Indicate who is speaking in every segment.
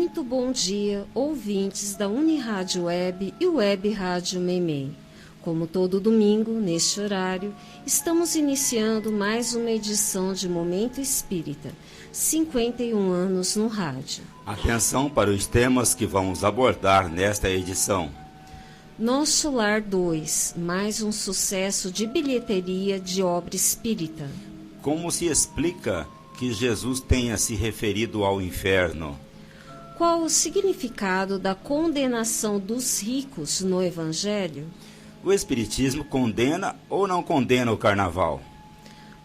Speaker 1: Muito bom dia, ouvintes da Unirádio Web e Web Rádio Meimei. Como todo domingo, neste horário, estamos iniciando mais uma edição de Momento Espírita, 51 anos no rádio.
Speaker 2: Atenção para os temas que vamos abordar nesta edição.
Speaker 1: Nosso Lar 2, mais um sucesso de bilheteria de obra espírita.
Speaker 2: Como se explica que Jesus tenha se referido ao inferno?
Speaker 1: Qual o significado da condenação dos ricos no Evangelho?
Speaker 2: O Espiritismo condena ou não condena o carnaval?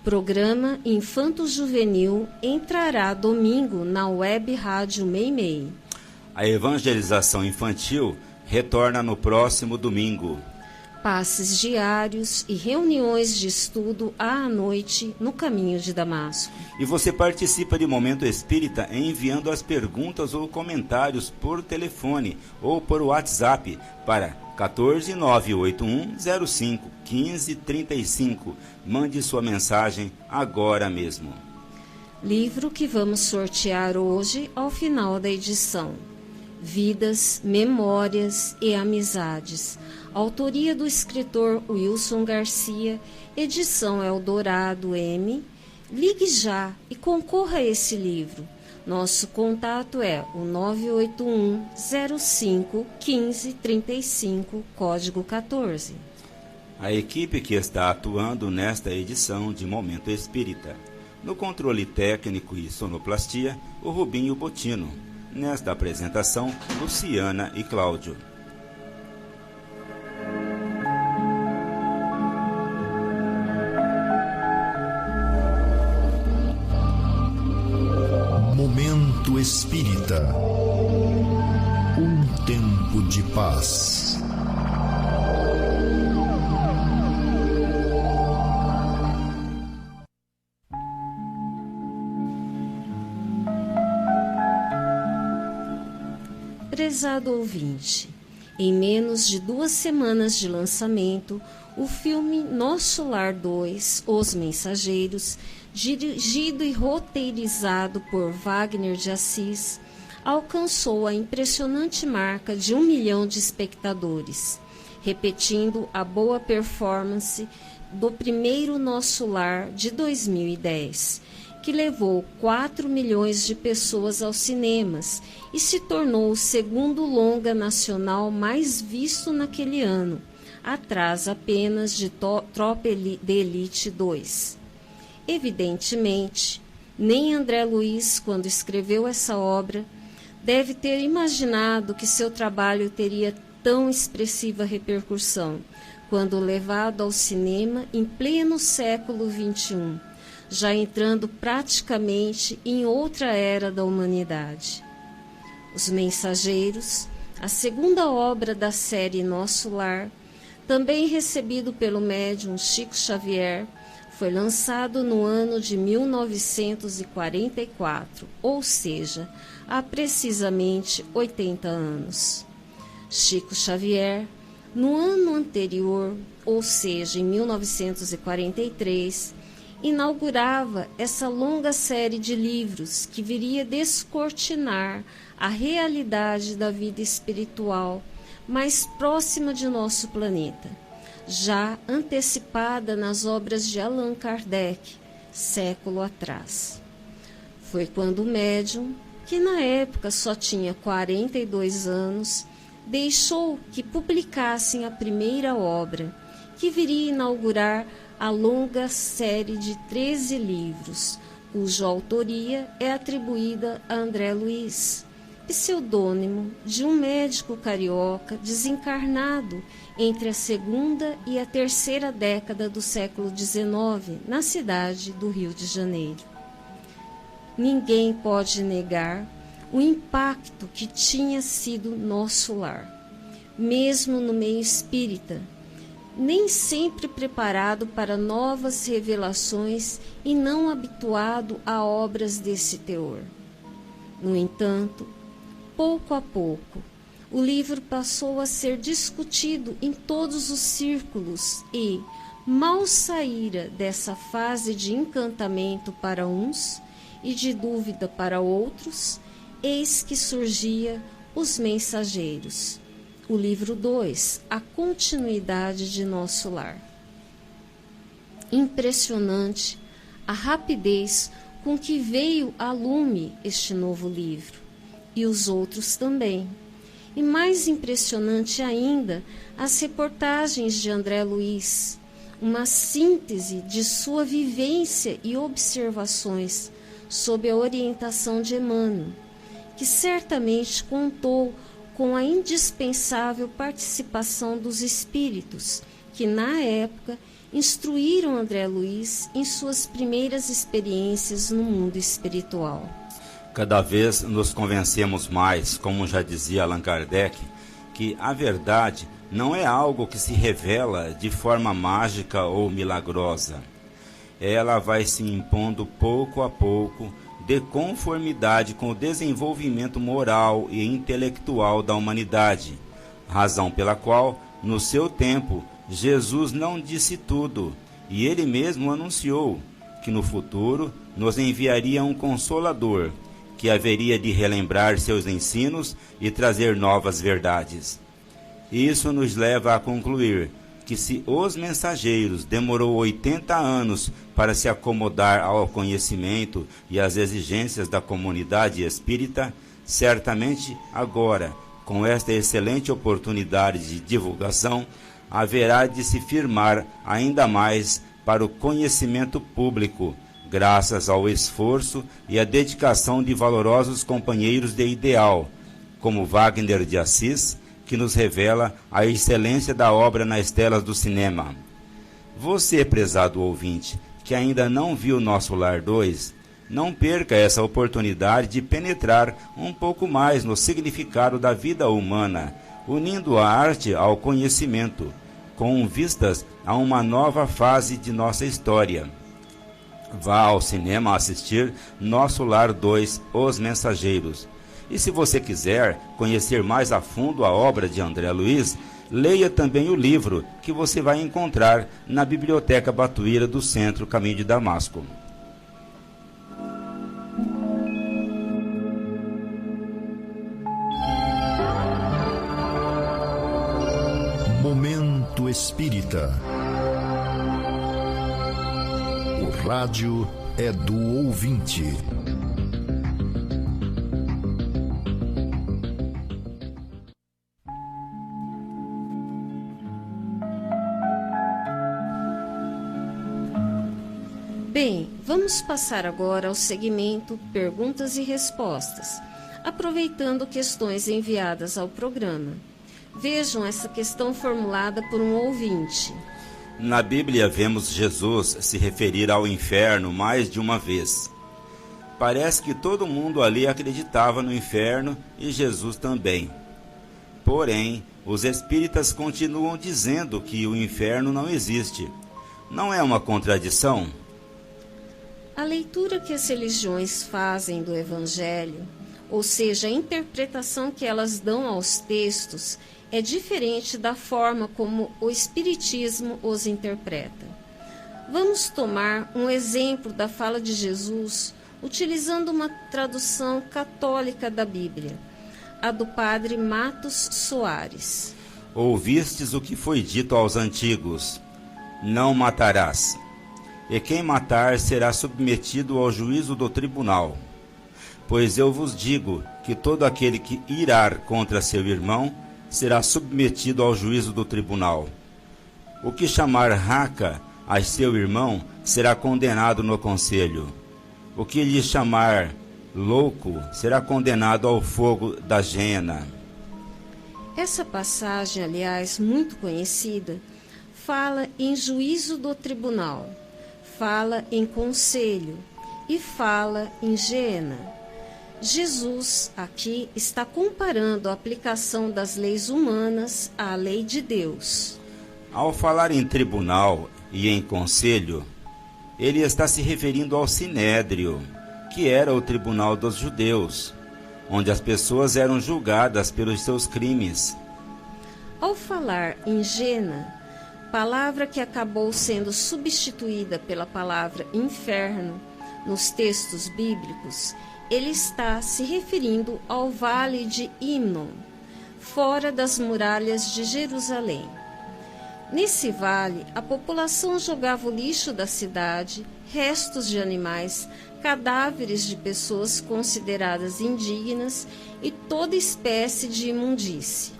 Speaker 1: Programa Infanto Juvenil entrará domingo na Web Rádio Meimei.
Speaker 2: A evangelização infantil retorna no próximo domingo.
Speaker 1: Passes diários e reuniões de estudo à noite no caminho de Damasco.
Speaker 2: E você participa de Momento Espírita enviando as perguntas ou comentários por telefone ou por WhatsApp para 14981051535. Mande sua mensagem agora mesmo.
Speaker 1: Livro que vamos sortear hoje ao final da edição: Vidas, Memórias e Amizades. Autoria do escritor Wilson Garcia, edição Eldorado M. Ligue já e concorra a esse livro. Nosso contato é o 981-05-1535, código 14.
Speaker 2: A equipe que está atuando nesta edição de Momento Espírita. No controle técnico e sonoplastia, o Rubinho Botino. Nesta apresentação, Luciana e Cláudio.
Speaker 3: Momento Espírita. Um tempo de paz.
Speaker 1: Prezado ouvinte, em menos de 2 semanas de lançamento, o filme Nosso Lar 2, Os Mensageiros, dirigido e roteirizado por Wagner de Assis, alcançou a impressionante marca de 1 milhão de espectadores, repetindo a boa performance do primeiro Nosso Lar de 2010, que levou 4 milhões de pessoas aos cinemas e se tornou o segundo longa nacional mais visto naquele ano, atrás apenas de Tropa de Elite 2. Evidentemente, nem André Luiz, quando escreveu essa obra, deve ter imaginado que seu trabalho teria tão expressiva repercussão quando levado ao cinema em pleno século XXI, já entrando praticamente em outra era da humanidade. Os Mensageiros, a segunda obra da série Nosso Lar, também recebido pelo médium Chico Xavier, foi lançado no ano de 1944, ou seja, há precisamente 80 anos. Chico Xavier, no ano anterior, ou seja, em 1943, inaugurava essa longa série de livros que viria descortinar a realidade da vida espiritual mais próxima de nosso planeta, já antecipada nas obras de Allan Kardec, século atrás. Foi quando o médium, que na época só tinha 42 anos, deixou que publicassem a primeira obra, que viria inaugurar a longa série de 13 livros, cuja autoria é atribuída a André Luiz, pseudônimo de um médico carioca desencarnado entre a segunda e a terceira década do século XIX, na cidade do Rio de Janeiro. Ninguém pode negar o impacto que tinha sido Nosso Lar, mesmo no meio espírita, nem sempre preparado para novas revelações e não habituado a obras desse teor. No entanto, pouco a pouco, o livro passou a ser discutido em todos os círculos e mal saíra dessa fase de encantamento para uns e de dúvida para outros, eis que surgia Os Mensageiros. O livro 2, a continuidade de nosso lar. Impressionante a rapidez com que veio a lume este novo livro, e os outros também. E mais impressionante ainda, as reportagens de André Luiz, uma síntese de sua vivência e observações sob a orientação de Emmanuel, que certamente contou com a indispensável participação dos espíritos, que na época instruíram André Luiz em suas primeiras experiências no mundo espiritual.
Speaker 2: Cada vez nos convencemos mais, como já dizia Allan Kardec, que a verdade não é algo que se revela de forma mágica ou milagrosa. Ela vai se impondo pouco a pouco, de conformidade com o desenvolvimento moral e intelectual da humanidade, razão pela qual, no seu tempo, Jesus não disse tudo, e ele mesmo anunciou que no futuro nos enviaria um Consolador, que haveria de relembrar seus ensinos e trazer novas verdades. Isso nos leva a concluir que se Os Mensageiros demorou 80 anos para se acomodar ao conhecimento e às exigências da comunidade espírita, certamente agora, com esta excelente oportunidade de divulgação, haverá de se firmar ainda mais para o conhecimento público, graças ao esforço e à dedicação de valorosos companheiros de ideal, como Wagner de Assis, que nos revela a excelência da obra nas telas do cinema. Você, prezado ouvinte, que ainda não viu Nosso Lar 2, não perca essa oportunidade de penetrar um pouco mais no significado da vida humana, unindo a arte ao conhecimento, com vistas a uma nova fase de nossa história. Vá ao cinema assistir Nosso Lar 2, Os Mensageiros. E se você quiser conhecer mais a fundo a obra de André Luiz, leia também o livro que você vai encontrar na Biblioteca Batuíra do Centro Caminho de Damasco.
Speaker 3: Momento Espírita. O rádio é do ouvinte.
Speaker 1: Bem, vamos passar agora ao segmento Perguntas e Respostas, aproveitando questões enviadas ao programa. Vejam essa questão formulada por um ouvinte.
Speaker 2: Na Bíblia vemos Jesus se referir ao inferno mais de uma vez. Parece que todo mundo ali acreditava no inferno e Jesus também. Porém, os espíritas continuam dizendo que o inferno não existe. Não é uma contradição?
Speaker 1: A leitura que as religiões fazem do Evangelho, ou seja, a interpretação que elas dão aos textos, é diferente da forma como o Espiritismo os interpreta. Vamos tomar um exemplo da fala de Jesus, utilizando uma tradução católica da Bíblia, a do padre Matos Soares.
Speaker 2: Ouvistes o que foi dito aos antigos: não matarás. E quem matar será submetido ao juízo do tribunal. Pois eu vos digo que todo aquele que irar contra seu irmão será submetido ao juízo do tribunal. O que chamar raca a seu irmão será condenado no conselho. O que lhe chamar louco será condenado ao fogo da gena.
Speaker 1: Essa passagem, aliás, muito conhecida, fala em juízo do tribunal, fala em conselho e fala em gena. Jesus aqui está comparando a aplicação das leis humanas à lei de Deus.
Speaker 2: Ao falar em tribunal e em conselho, ele está se referindo ao Sinédrio, que era o tribunal dos judeus, onde as pessoas eram julgadas pelos seus crimes.
Speaker 1: Ao falar em gena, palavra que acabou sendo substituída pela palavra inferno nos textos bíblicos, ele está se referindo ao vale de Hínon, fora das muralhas de Jerusalém. Nesse vale, a população jogava o lixo da cidade, restos de animais, cadáveres de pessoas consideradas indignas e toda espécie de imundície.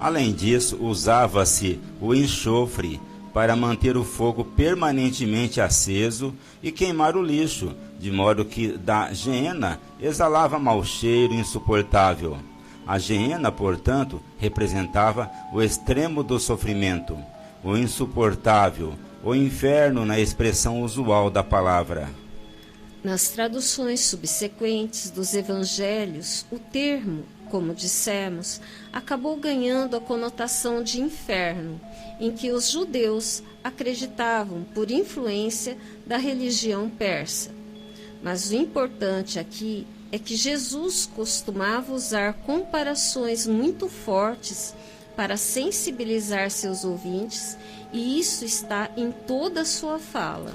Speaker 2: Além disso, usava-se o enxofre para manter o fogo permanentemente aceso e queimar o lixo, de modo que da geena exalava mau cheiro insuportável. A geena, portanto, representava o extremo do sofrimento, o insuportável, o inferno na expressão usual da palavra.
Speaker 1: Nas traduções subsequentes dos evangelhos, o termo, como dissemos, acabou ganhando a conotação de inferno, em que os judeus acreditavam por influência da religião persa. Mas o importante aqui é que Jesus costumava usar comparações muito fortes para sensibilizar seus ouvintes, e isso está em toda a sua fala.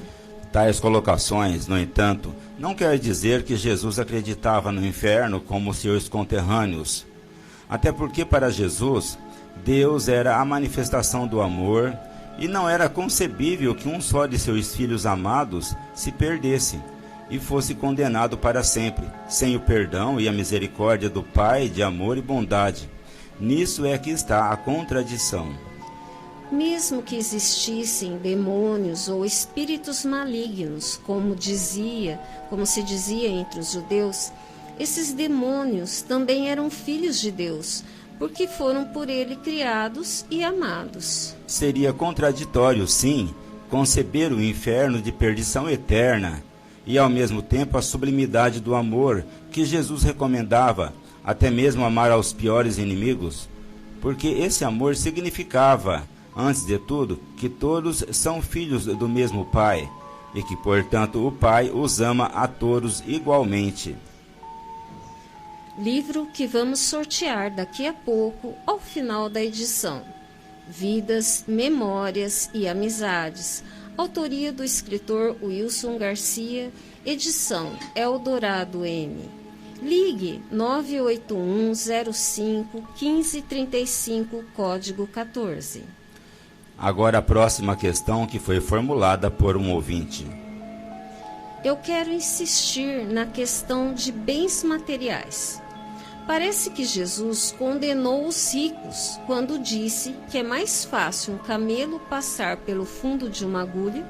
Speaker 2: Tais colocações, no entanto, não quer dizer que Jesus acreditava no inferno como seus conterrâneos. Até porque para Jesus, Deus era a manifestação do amor e não era concebível que um só de seus filhos amados se perdesse e fosse condenado para sempre, sem o perdão e a misericórdia do Pai de amor e bondade. Nisso é que está a contradição.
Speaker 1: Mesmo que existissem demônios ou espíritos malignos, como se dizia entre os judeus, esses demônios também eram filhos de Deus, porque foram por ele criados e amados.
Speaker 2: Seria contraditório, sim, conceber o inferno de perdição eterna e, ao mesmo tempo, a sublimidade do amor que Jesus recomendava, até mesmo amar aos piores inimigos, porque esse amor significava, antes de tudo, que todos são filhos do mesmo Pai e que, portanto, o Pai os ama a todos igualmente.
Speaker 1: Livro que vamos sortear daqui a pouco, ao final da edição. Vidas, Memórias e Amizades. Autoria do escritor Wilson Garcia. Edição Eldorado M. Ligue 981051535, código 14.
Speaker 2: Agora a próxima questão que foi formulada por um ouvinte.
Speaker 1: Eu quero insistir na questão de bens materiais. Parece que Jesus condenou os ricos quando disse que é mais fácil um camelo passar pelo fundo de uma agulha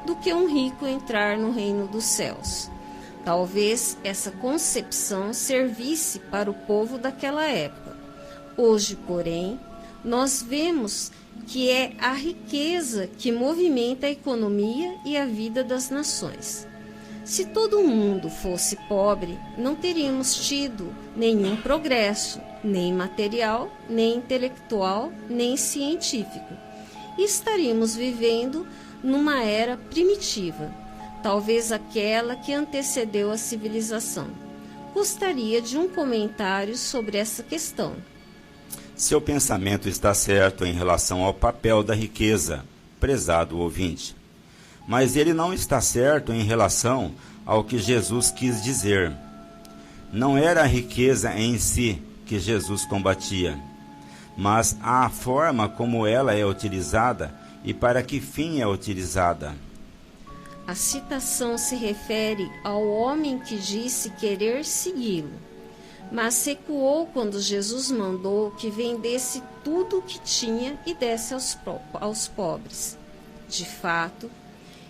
Speaker 1: do que um rico entrar no reino dos céus. Talvez essa concepção servisse para o povo daquela época. Hoje, porém, nós vemos que é a riqueza que movimenta a economia e a vida das nações. Se todo mundo fosse pobre, não teríamos tido nenhum progresso, nem material, nem intelectual, nem científico. E estaríamos vivendo numa era primitiva, talvez aquela que antecedeu a civilização. Gostaria de um comentário sobre essa questão.
Speaker 2: Seu pensamento está certo em relação ao papel da riqueza, prezado ouvinte. Mas ele não está certo em relação ao que Jesus quis dizer. Não era a riqueza em si que Jesus combatia, mas a forma como ela é utilizada e para que fim é utilizada.
Speaker 1: A citação se refere ao homem que disse querer segui-lo, mas recuou quando Jesus mandou que vendesse tudo o que tinha e desse aos pobres. De fato,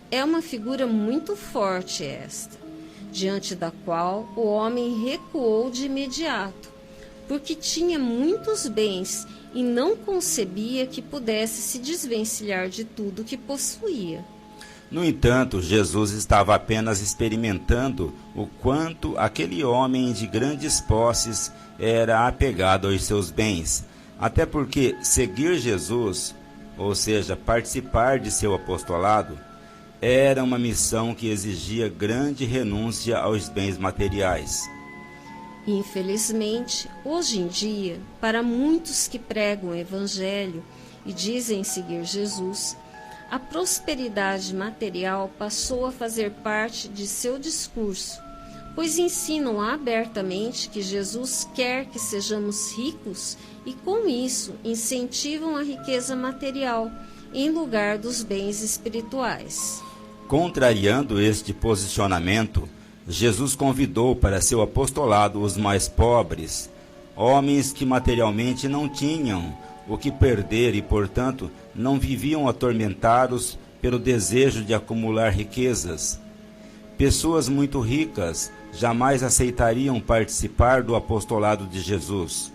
Speaker 1: é uma figura muito forte esta, diante da qual o homem recuou de imediato, porque tinha muitos bens e não concebia que pudesse se desvencilhar de tudo que possuía.
Speaker 2: No entanto, Jesus estava apenas experimentando o quanto aquele homem de grandes posses era apegado aos seus bens, até porque seguir Jesus, ou seja, participar de seu apostolado, era uma missão que exigia grande renúncia aos bens materiais.
Speaker 1: Infelizmente, hoje em dia, para muitos que pregam o Evangelho e dizem seguir Jesus, a prosperidade material passou a fazer parte de seu discurso, pois ensinam abertamente que Jesus quer que sejamos ricos e, com isso, incentivam a riqueza material em lugar dos bens espirituais.
Speaker 2: Contrariando este posicionamento, Jesus convidou para seu apostolado os mais pobres, homens que materialmente não tinham o que perder e, portanto, não viviam atormentados pelo desejo de acumular riquezas. Pessoas muito ricas jamais aceitariam participar do apostolado de Jesus.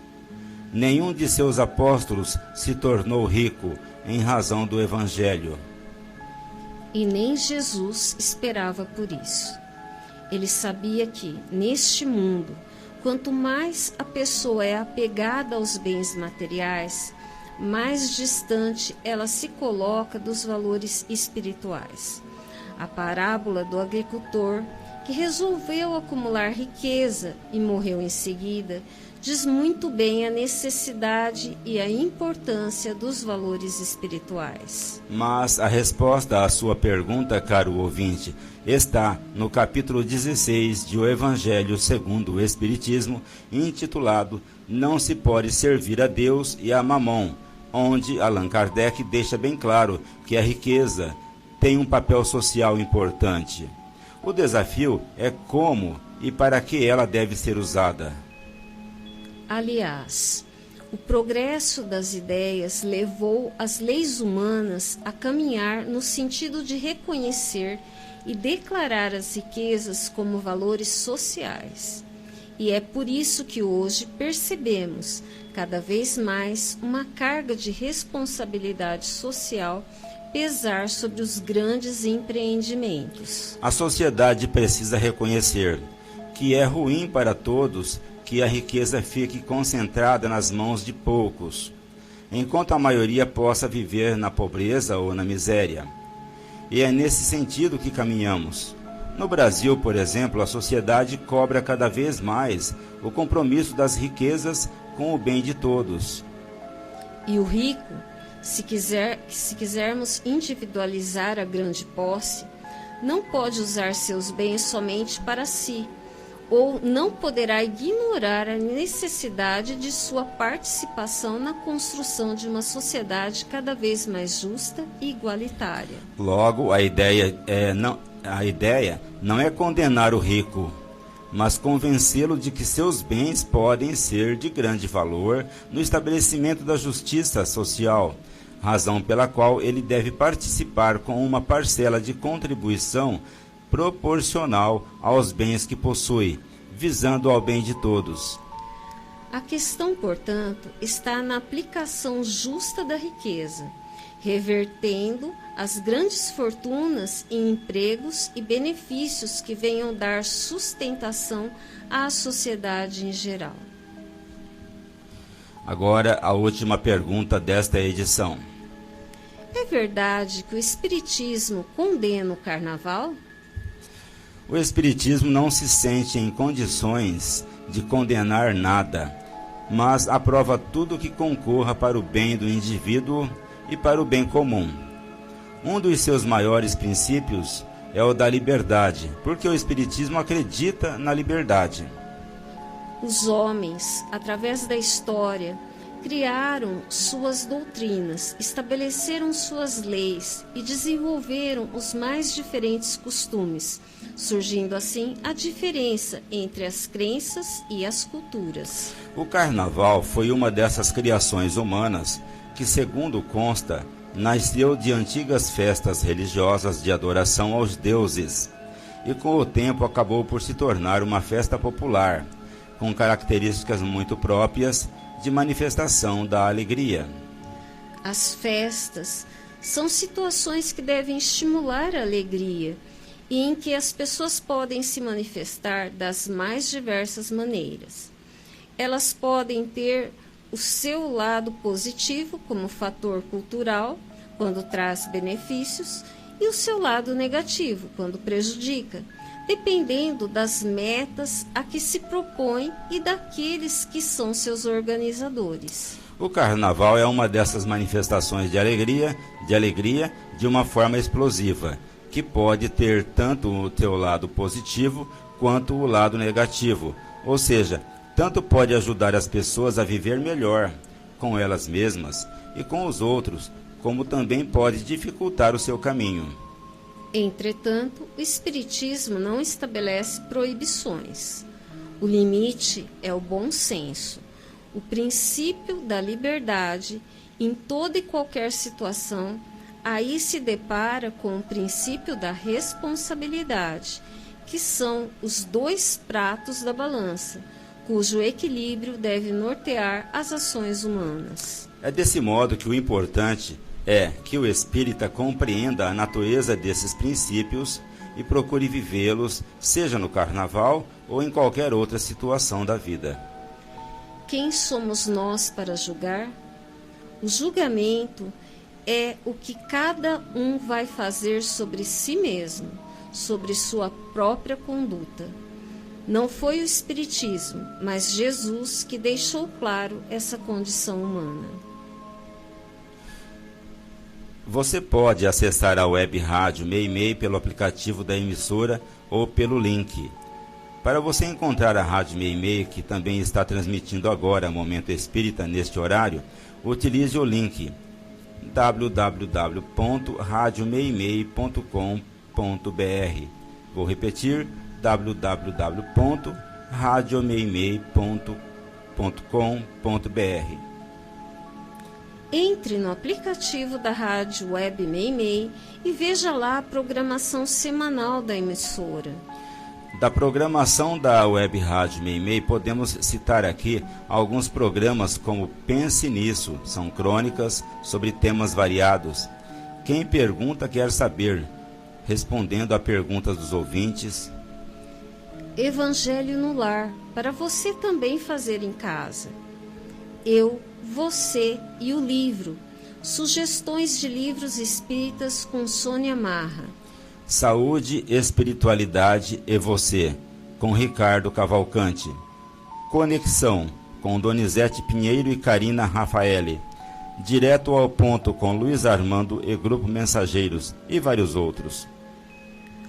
Speaker 2: Nenhum de seus apóstolos se tornou rico em razão do Evangelho.
Speaker 1: E nem Jesus esperava por isso. Ele sabia que, neste mundo, quanto mais a pessoa é apegada aos bens materiais, mais distante ela se coloca dos valores espirituais. A parábola do agricultor, que resolveu acumular riqueza e morreu em seguida, diz muito bem a necessidade e a importância dos valores espirituais.
Speaker 2: Mas a resposta à sua pergunta, caro ouvinte, está no capítulo 16 de O Evangelho segundo o Espiritismo, intitulado Não se pode servir a Deus e a Mamon, onde Allan Kardec deixa bem claro que a riqueza tem um papel social importante. O desafio é como e para que ela deve ser usada.
Speaker 1: Aliás, o progresso das ideias levou as leis humanas a caminhar no sentido de reconhecer e declarar as riquezas como valores sociais. E é por isso que hoje percebemos cada vez mais uma carga de responsabilidade social pesar sobre os grandes empreendimentos.
Speaker 2: A sociedade precisa reconhecer que é ruim para todos que a riqueza fique concentrada nas mãos de poucos, enquanto a maioria possa viver na pobreza ou na miséria. E é nesse sentido que caminhamos. No Brasil, por exemplo, a sociedade cobra cada vez mais o compromisso das riquezas com o bem de todos.
Speaker 1: E o rico, se quisermos individualizar a grande posse, não pode usar seus bens somente para si, ou não poderá ignorar a necessidade de sua participação na construção de uma sociedade cada vez mais justa e igualitária.
Speaker 2: Logo, a ideia não é condenar o rico, mas convencê-lo de que seus bens podem ser de grande valor no estabelecimento da justiça social, razão pela qual ele deve participar com uma parcela de contribuição proporcional aos bens que possui, visando ao bem de todos.
Speaker 1: A questão, portanto, está na aplicação justa da riqueza, revertendo as grandes fortunas em empregos e benefícios que venham dar sustentação à sociedade em geral.
Speaker 2: Agora, a última pergunta desta edição.
Speaker 1: É verdade que o Espiritismo condena o carnaval?
Speaker 2: O Espiritismo não se sente em condições de condenar nada, mas aprova tudo que concorra para o bem do indivíduo e para o bem comum. Um dos seus maiores princípios é o da liberdade, porque o Espiritismo acredita na liberdade.
Speaker 1: Os homens, através da história, criaram suas doutrinas, estabeleceram suas leis e desenvolveram os mais diferentes costumes, surgindo assim a diferença entre as crenças e as culturas.
Speaker 2: O carnaval foi uma dessas criações humanas que, segundo consta, nasceu de antigas festas religiosas de adoração aos deuses e com o tempo acabou por se tornar uma festa popular, com características muito próprias de manifestação da alegria.
Speaker 1: As festas são situações que devem estimular a alegria e em que as pessoas podem se manifestar das mais diversas maneiras. Elas podem ter o seu lado positivo como fator cultural, quando traz benefícios, e o seu lado negativo, quando prejudica, dependendo das metas a que se propõe e daqueles que são seus organizadores.
Speaker 2: O carnaval é uma dessas manifestações de alegria de uma forma explosiva, que pode ter tanto o teu lado positivo quanto o lado negativo, ou seja, tanto pode ajudar as pessoas a viver melhor com elas mesmas e com os outros, como também pode dificultar o seu caminho.
Speaker 1: Entretanto, o Espiritismo não estabelece proibições. O limite é o bom senso, o princípio da liberdade em toda e qualquer situação. Aí se depara com o princípio da responsabilidade, que são os dois pratos da balança, cujo equilíbrio deve nortear as ações humanas.
Speaker 2: É desse modo que o importante é que o espírita compreenda a natureza desses princípios e procure vivê-los, seja no carnaval ou em qualquer outra situação da vida.
Speaker 1: Quem somos nós para julgar? O julgamento é o que cada um vai fazer sobre si mesmo, sobre sua própria conduta. Não foi o Espiritismo, mas Jesus que deixou claro essa condição humana.
Speaker 2: Você pode acessar a web rádio Meimei pelo aplicativo da emissora ou pelo link. Para você encontrar a Rádio Meimei, que também está transmitindo agora Momento Espírita neste horário, utilize o link www.radiomeimei.com.br. Vou repetir, www.radiomeimei.com.br.
Speaker 1: Entre no aplicativo da Rádio Web Meimei e veja lá a programação semanal da emissora.
Speaker 2: Da programação da Web Rádio Meimei, podemos citar aqui alguns programas como Pense Nisso, são crônicas sobre temas variados. Quem pergunta quer saber, respondendo a perguntas dos ouvintes.
Speaker 1: Evangelho no Lar, para você também fazer em casa. Eu, Você e o Livro, sugestões de livros espíritas com Sônia Marra.
Speaker 2: Saúde, Espiritualidade e Você, com Ricardo Cavalcante. Conexão, com Donizete Pinheiro e Karina Rafaeli. Direto ao Ponto, com Luiz Armando e Grupo Mensageiros, e vários outros.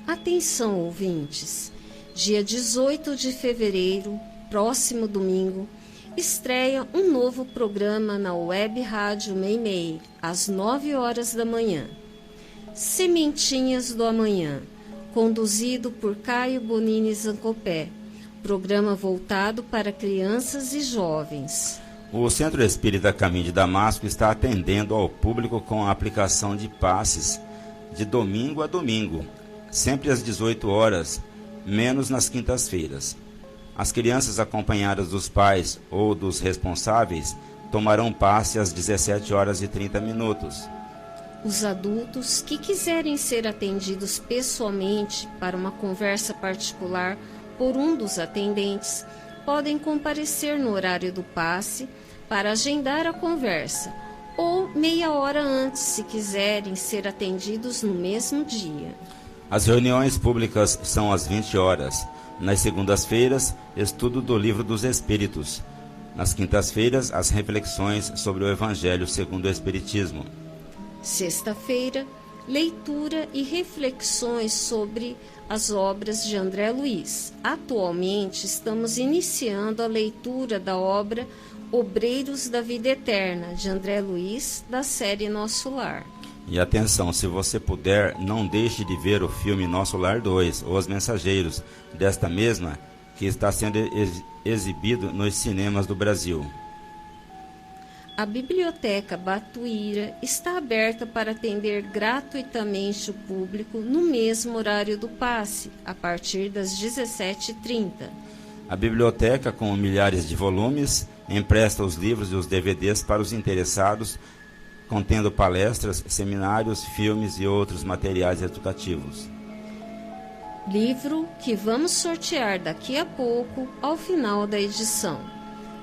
Speaker 1: Atenção, ouvintes! Dia 18 de fevereiro, próximo domingo, estreia um novo programa na Web Rádio Meimei, às 9 horas da manhã. Sementinhas do Amanhã, conduzido por Caio Bonini Zancopé, programa voltado para crianças e jovens.
Speaker 2: O Centro Espírita Caminho de Damasco está atendendo ao público com a aplicação de passes de domingo a domingo, sempre às 18 horas, menos nas quintas-feiras. As crianças acompanhadas dos pais ou dos responsáveis tomarão passe às 17 horas e 30 minutos.
Speaker 1: Os adultos que quiserem ser atendidos pessoalmente para uma conversa particular por um dos atendentes, podem comparecer no horário do passe para agendar a conversa, ou meia hora antes, se quiserem ser atendidos no mesmo dia.
Speaker 2: As reuniões públicas são às 20 horas. Nas segundas-feiras, estudo do Livro dos Espíritos. Nas quintas-feiras, as reflexões sobre o Evangelho segundo o Espiritismo.
Speaker 1: Sexta-feira, leitura e reflexões sobre as obras de André Luiz. Atualmente, estamos iniciando a leitura da obra Obreiros da Vida Eterna, de André Luiz, da série Nosso Lar.
Speaker 2: E atenção, se você puder, não deixe de ver o filme Nosso Lar 2, Os Mensageiros, desta mesma, que está sendo exibido nos cinemas do Brasil.
Speaker 1: A Biblioteca Batuíra está aberta para atender gratuitamente o público no mesmo horário do passe, a partir das 17h30.
Speaker 2: A biblioteca, com milhares de volumes, empresta os livros e os DVDs para os interessados, contendo palestras, seminários, filmes e outros materiais educativos.
Speaker 1: Livro que vamos sortear daqui a pouco, ao final da edição.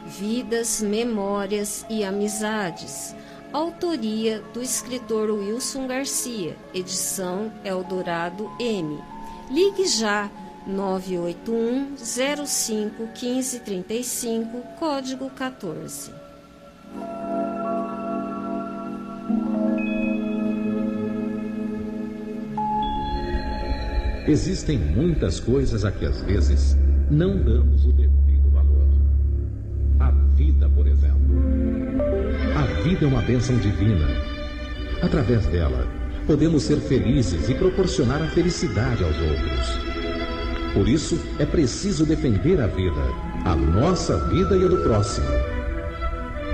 Speaker 1: Vidas, Memórias e Amizades. Autoria do escritor Wilson Garcia. Edição Eldorado M. Ligue já 981 05 1535, código 14.
Speaker 4: existem muitas coisas a que às vezes não damos o devido valor. A vida, por exemplo. A vida é uma bênção divina. Através dela, podemos ser felizes e proporcionar a felicidade aos outros. Por isso, é preciso defender a vida, a nossa vida e a do próximo.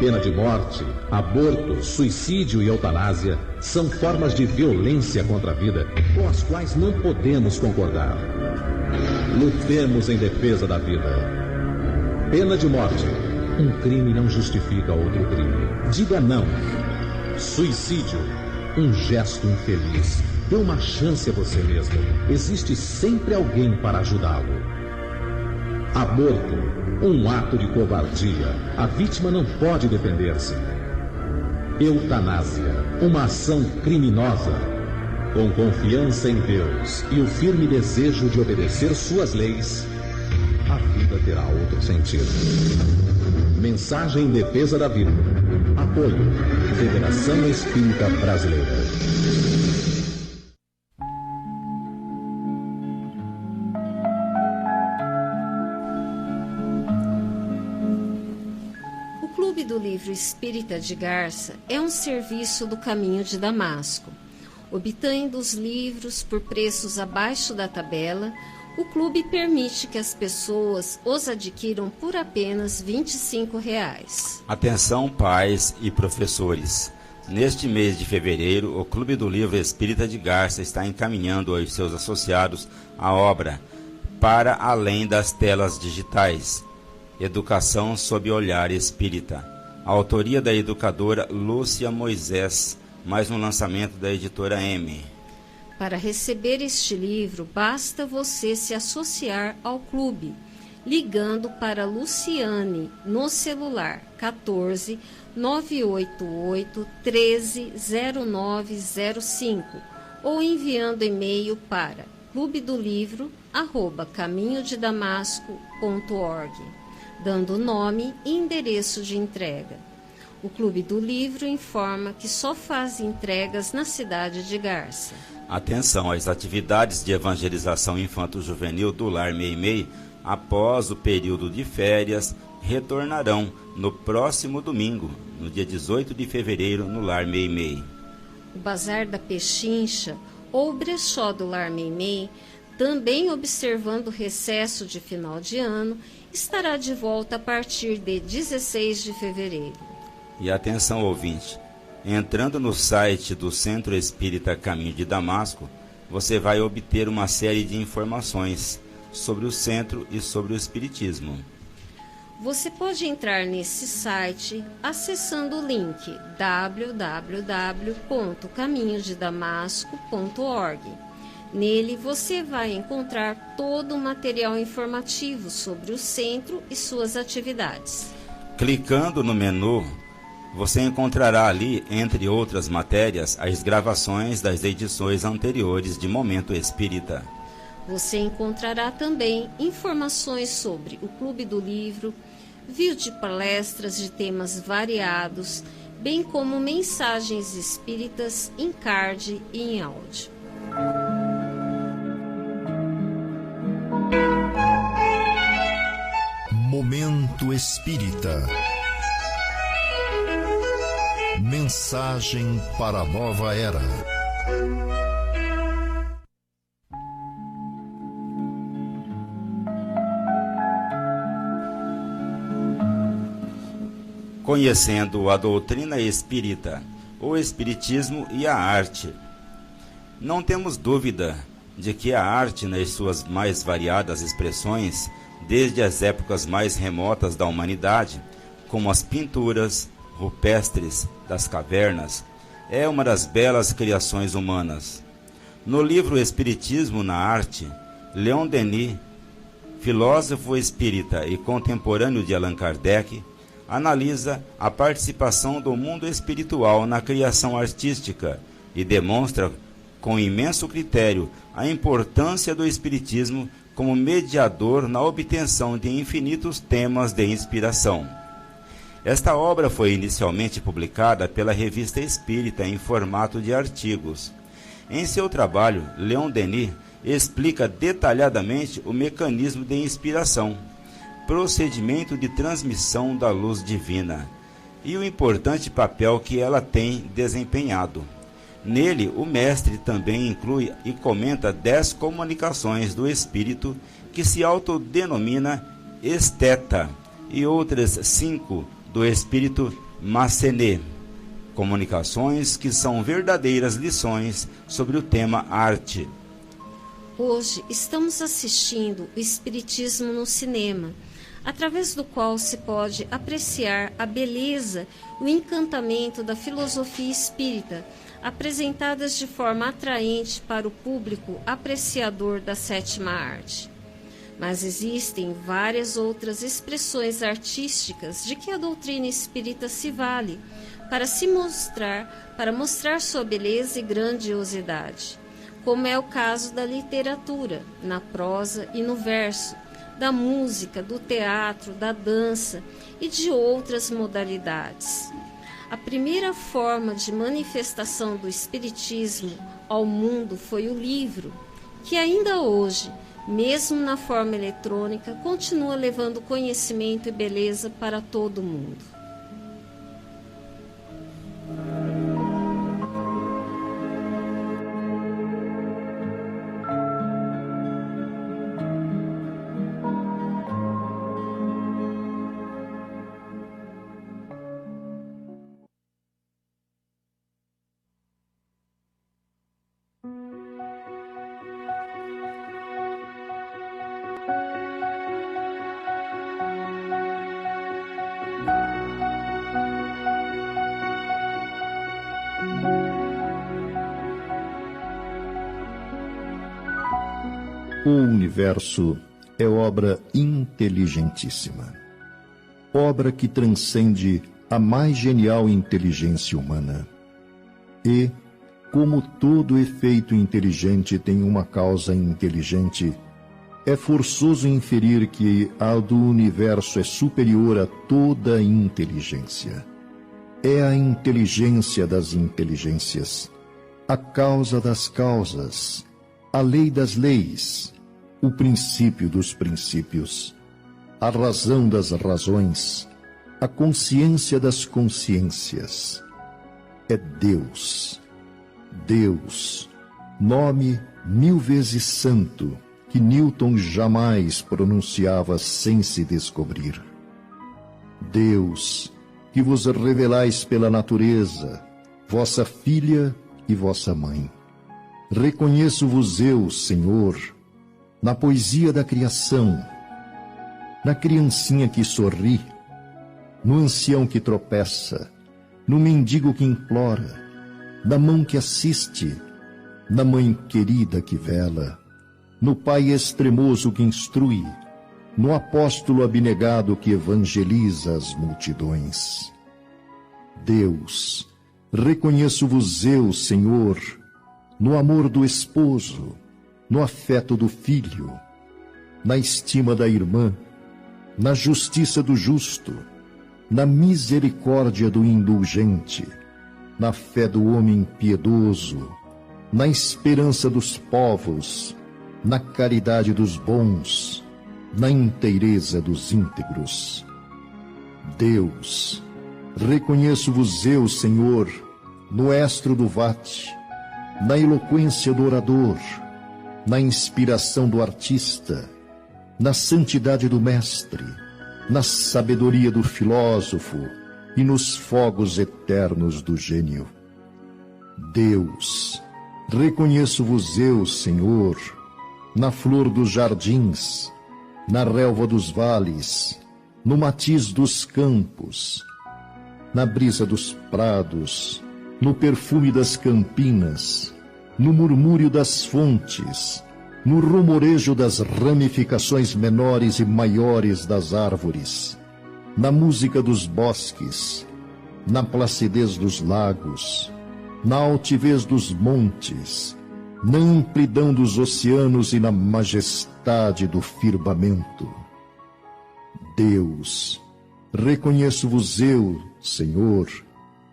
Speaker 4: Pena de morte, aborto, suicídio e eutanásia são formas de violência contra a vida com as quais não podemos concordar. Lutemos em defesa da vida. Pena de morte. Um crime não justifica outro crime. Diga não. Suicídio. Um gesto infeliz. Dê uma chance a você mesmo. Existe sempre alguém para ajudá-lo. Aborto. Um ato de covardia. A vítima não pode defender-se. Eutanásia. Uma ação criminosa. Com confiança em Deus e o firme desejo de obedecer suas leis, a vida terá outro sentido. Mensagem em defesa da vida. Apoio. Federação Espírita Brasileira.
Speaker 1: O Clube do Livro Espírita de Garça é um serviço do Caminho de Damasco. Obtendo os livros por preços abaixo da tabela, o clube permite que as pessoas os adquiram por apenas R$ 25.
Speaker 2: Atenção, pais e professores. Neste mês de fevereiro, o Clube do Livro Espírita de Garça está encaminhando aos seus associados a obra Para Além das Telas Digitais, Educação sob Olhar Espírita. A autoria da educadora Lúcia Moisés, mais um lançamento da editora M.
Speaker 1: Para receber este livro, basta você se associar ao clube, ligando para Luciane no celular 14 988 13 0905 ou enviando e-mail para clubedolivro@caminhodedamasco.org, dando nome e endereço de entrega. O Clube do Livro informa que só faz entregas na cidade de Garça.
Speaker 2: Atenção às atividades de evangelização infanto-juvenil do Lar Meimei, após o período de férias, retornarão no próximo domingo, no dia 18 de fevereiro, no Lar Meimei.
Speaker 1: O Bazar da Pechincha, ou Brechó do Lar Meimei, também observando o recesso de final de ano, estará de volta a partir de 16 de fevereiro.
Speaker 2: E atenção, ouvinte, entrando no site do Centro Espírita Caminho de Damasco, você vai obter uma série de informações sobre o centro e sobre o Espiritismo.
Speaker 1: Você pode entrar nesse site acessando o link www.caminhodedamasco.org. Nele você vai encontrar todo o material informativo sobre o centro e suas atividades.
Speaker 2: Clicando no menu, você encontrará ali, entre outras matérias, as gravações das edições anteriores de Momento Espírita.
Speaker 1: Você encontrará também informações sobre o Clube do Livro, vídeo de palestras de temas variados, bem como mensagens espíritas em card e em áudio.
Speaker 3: Momento Espírita. Mensagem para a nova era.
Speaker 2: Conhecendo a doutrina espírita, o espiritismo e a arte. Não temos dúvida de que a arte, nas suas mais variadas expressões, desde as épocas mais remotas da humanidade, como as pinturas rupestres das cavernas, é uma das belas criações humanas. No livro Espiritismo na Arte, Leon Denis, filósofo espírita e contemporâneo de Allan Kardec, analisa a participação do mundo espiritual na criação artística e demonstra com imenso critério a importância do espiritismo como mediador na obtenção de infinitos temas de inspiração. Esta obra foi inicialmente publicada pela Revista Espírita em formato de artigos. Em seu trabalho, Leon Denis explica detalhadamente o mecanismo de inspiração, procedimento de transmissão da luz divina e o importante papel que ela tem desempenhado. Nele, o mestre também inclui e comenta 10 comunicações do espírito que se autodenomina esteta e outras 5 do espírito Massenet, comunicações que são verdadeiras lições sobre o tema arte.
Speaker 1: Hoje estamos assistindo o Espiritismo no cinema, através do qual se pode apreciar a beleza e o encantamento da filosofia espírita, apresentadas de forma atraente para o público apreciador da sétima arte. Mas existem várias outras expressões artísticas de que a doutrina espírita se vale para mostrar sua beleza e grandiosidade, como é o caso da literatura, na prosa e no verso, da música, do teatro, da dança e de outras modalidades. A primeira forma de manifestação do espiritismo ao mundo foi o livro, que ainda hoje, mesmo na forma eletrônica, continua levando conhecimento e beleza para todo mundo.
Speaker 3: O universo é obra inteligentíssima, obra que transcende a mais genial inteligência humana. E, como todo efeito inteligente tem uma causa inteligente, é forçoso inferir que a do universo é superior a toda inteligência. É a inteligência das inteligências, a causa das causas, a lei das leis, o princípio dos princípios, a razão das razões, a consciência das consciências. É Deus. Deus, nome 1000 vezes santo, que Newton jamais pronunciava sem se descobrir. Deus, que vos revelais pela natureza, vossa filha e vossa mãe. Reconheço-vos eu, Senhor, na poesia da criação, na criancinha que sorri, no ancião que tropeça, no mendigo que implora, na mão que assiste, na mãe querida que vela, no pai extremoso que instrui, no apóstolo abnegado que evangeliza as multidões. Deus, reconheço-vos eu, Senhor, no amor do esposo, no afeto do filho, na estima da irmã, na justiça do justo, na misericórdia do indulgente, na fé do homem piedoso, na esperança dos povos, na caridade dos bons, na inteireza dos íntegros. Deus, reconheço-vos eu, Senhor, no estro do vate, na eloquência do orador, na inspiração do artista, na santidade do mestre, na sabedoria do filósofo e nos fogos eternos do gênio. Deus, reconheço-vos eu, Senhor, na flor dos jardins, na relva dos vales, no matiz dos campos, na brisa dos prados, no perfume das campinas, no murmúrio das fontes, no rumorejo das ramificações menores e maiores das árvores, na música dos bosques, na placidez dos lagos, na altivez dos montes, na amplidão dos oceanos e na majestade do firmamento. Deus, reconheço-vos eu, Senhor,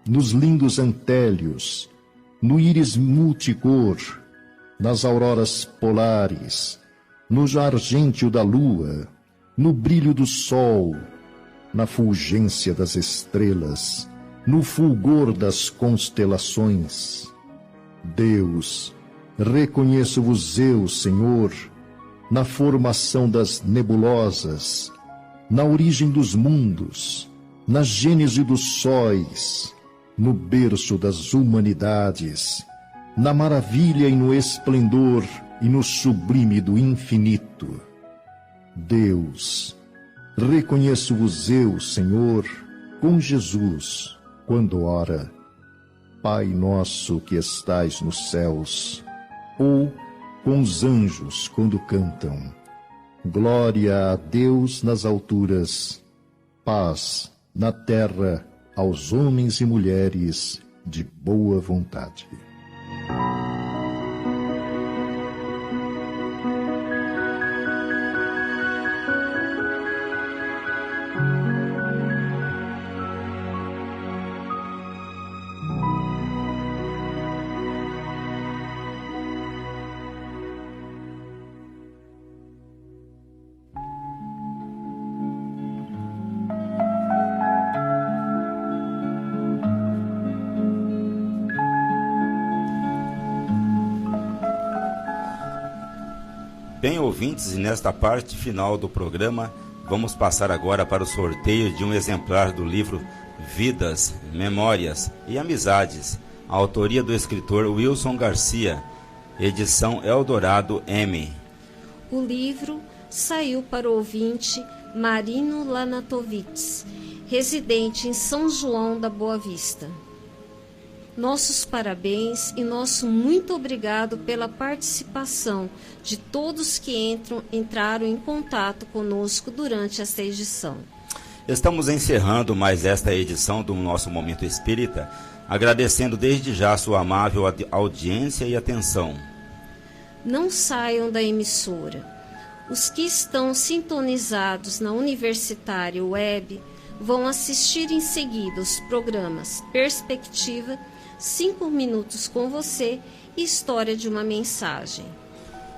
Speaker 3: nos lindos antélios, no íris multicor, nas auroras polares, no argêntio da lua, no brilho do sol, na fulgência das estrelas, no fulgor das constelações. Deus, reconheço-vos eu, Senhor, na formação das nebulosas, na origem dos mundos, na gênese dos sóis, no berço das humanidades, na maravilha e no esplendor e no sublime do infinito. Deus, reconheço-vos eu, Senhor, com Jesus, quando ora, Pai nosso que estais nos céus, ou com os anjos quando cantam, glória a Deus nas alturas, paz na terra aos homens e mulheres de boa vontade.
Speaker 2: Bem, ouvintes, e nesta parte final do programa, vamos passar agora para o sorteio de um exemplar do livro Vidas, Memórias e Amizades, a autoria do escritor Wilson Garcia, edição Eldorado M.
Speaker 1: O livro saiu para o ouvinte Marino Lanatovitz, residente em São João da Boa Vista. Nossos parabéns e nosso muito obrigado pela participação de todos que entraram em contato conosco durante esta edição.
Speaker 2: Estamos encerrando mais esta edição do nosso Momento Espírita, agradecendo desde já a sua amável audiência e atenção.
Speaker 1: Não saiam da emissora. Os que estão sintonizados na Universitária Web vão assistir em seguida os programas Perspectiva, 5 minutos com você e História de uma Mensagem.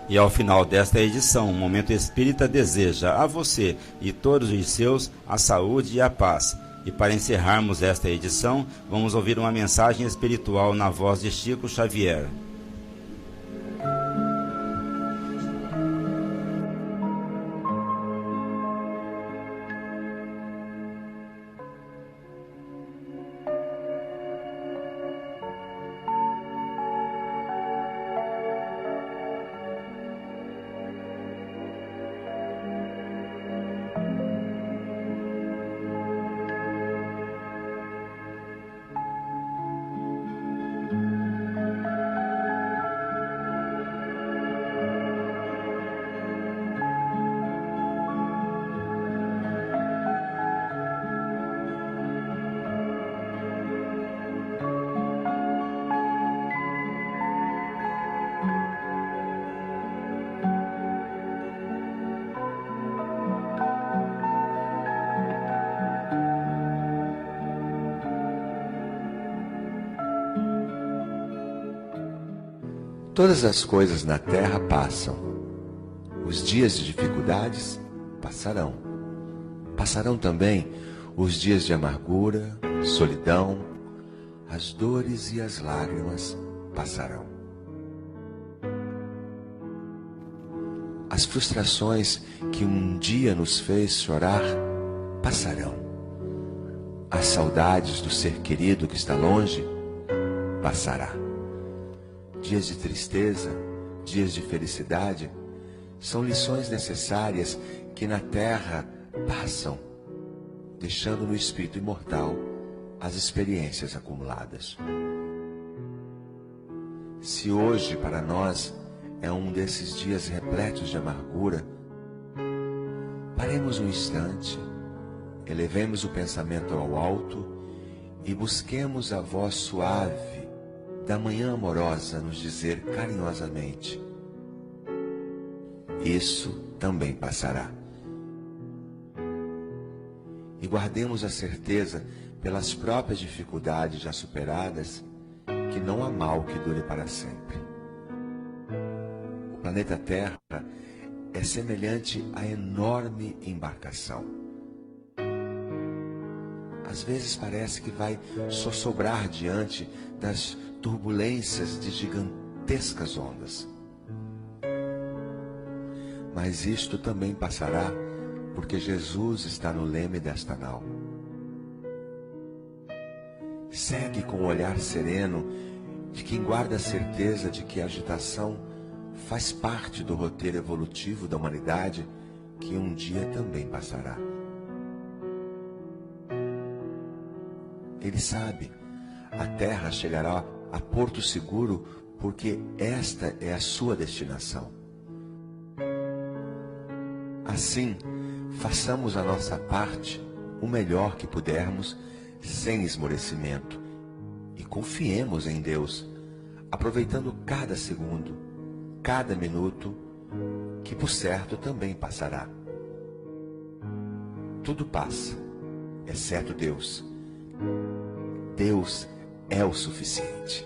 Speaker 2: E ao final desta edição, o Momento Espírita deseja a você e todos os seus a saúde e a paz. E para encerrarmos esta edição, vamos ouvir uma mensagem espiritual na voz de Chico Xavier.
Speaker 5: Todas as coisas na terra passam. Os dias de dificuldades passarão. Passarão também os dias de amargura, solidão, as dores e as lágrimas passarão. As frustrações que um dia nos fez chorar passarão. As saudades do ser querido que está longe passará. Dias de tristeza, dias de felicidade, são lições necessárias que na terra passam, deixando no espírito imortal as experiências acumuladas. Se hoje para nós é um desses dias repletos de amargura, paremos um instante, elevemos o pensamento ao alto e busquemos a voz suave da manhã amorosa nos dizer carinhosamente: isso também passará. E guardemos a certeza, pelas próprias dificuldades já superadas, que não há mal que dure para sempre. planeta Terra é semelhante à enorme embarcação. Às vezes parece que vai sossobrar diante das turbulências de gigantescas ondas. Mas isto também passará, porque Jesus está no leme desta nau. Segue com o olhar sereno de quem guarda a certeza de que a agitação faz parte do roteiro evolutivo da humanidade, que um dia também passará. Ele sabe, a Terra chegará a porto seguro porque esta é a sua destinação. Assim, façamos a nossa parte o melhor que pudermos, sem esmorecimento, e confiemos em Deus, aproveitando cada segundo, cada minuto, que por certo também passará. Tudo passa, exceto Deus. Deus é o suficiente.